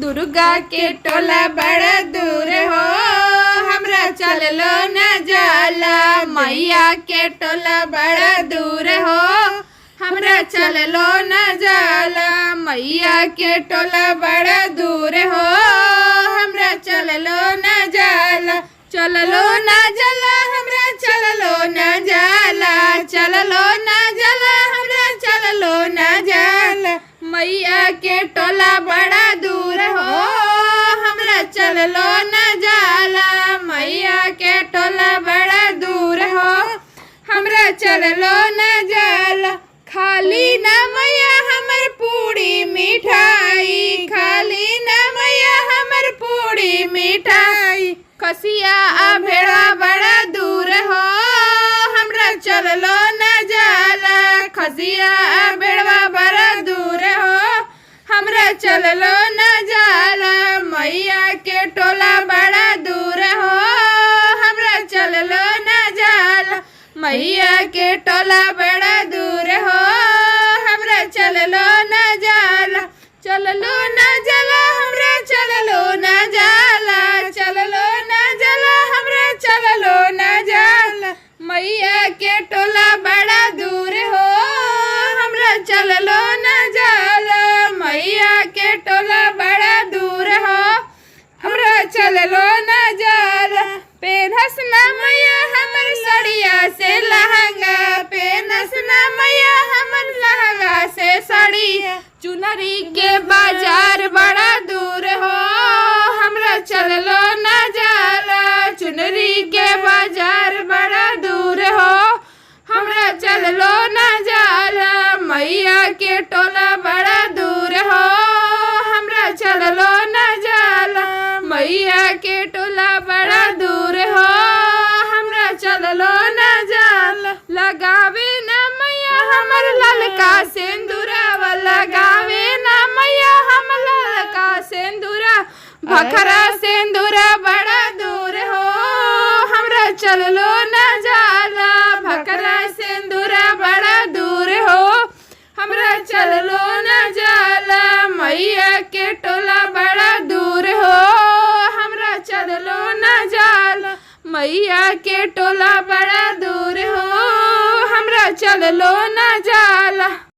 दुर्गा के टोला बड़ा दूर हो, हमरा चललो न जाला। मैया के टोला बड़ा दूर हो, हमरा चललो न जाला। मैया के टोला बड़ा दूर हो, हमरा चललो न जाला। चललो न जाला हमरा चललो न जाला, चललो न जाला हमरा चललो न जाला। मैया के टोला बड़ा दूर हो, हमरा चललो न जाला। मैया के टोला बड़ा दूर हो, हमरा चललो न जाला। खाली न मैया हमर पूरी मिठाई, खाली न मैया हमर पूरी मिठाई। खसिया आ भेड़ा बड़ा दूर हो, हमरा चललो न जाला। खसिया आ भेड़वा बड़ा दूर हो, हमरा चललो न जाला। मैया के टोला बड़ा दूर हो, हमरा चललो न जाला। मैया के टोला बड़ा दूर हो, हमरा चललो न जाला। चललो न जाला हमरा चललो न जाला, चललो न जाला हमरा चललो न जाला। मैया के टोला बड़ा दूर हो, हमरा चललो न जाला। मैया के टोला बड़ा दूर हो, हमरा चललो न जाला। पेनहस न मैया हमर सड़िया से लहंगा, पेनहस न मैया हमर लहंगा से साड़िया। चुनरी के बाजार बड़ा दूर हो, हमरा चललो न जाला। चुनरी के बाजार बड़ा दूर हो, हमरा चललो न जाला। मैया के टोला बड़ा दूर हो, हमरा चललो न जाला। मैया के टोला बड़ा दूर हो, हमरा चललो न जाला। लगावे न मैया हमर ललका सिंदूरावा, लगावे न मैया हमर ललका सिंदूरा। भखरा सिंदूरा बड़ा दूर हो, हमरा चललो न जाला। भखरा सिंदूरा बड़ा दूर हो, हमरा चललो न जाला। मैया के टोला बड़ा दूर हो, हमरा चललो न जाला। मैया के टोला बड़ा दूर हो, हमरा चललो न जाला।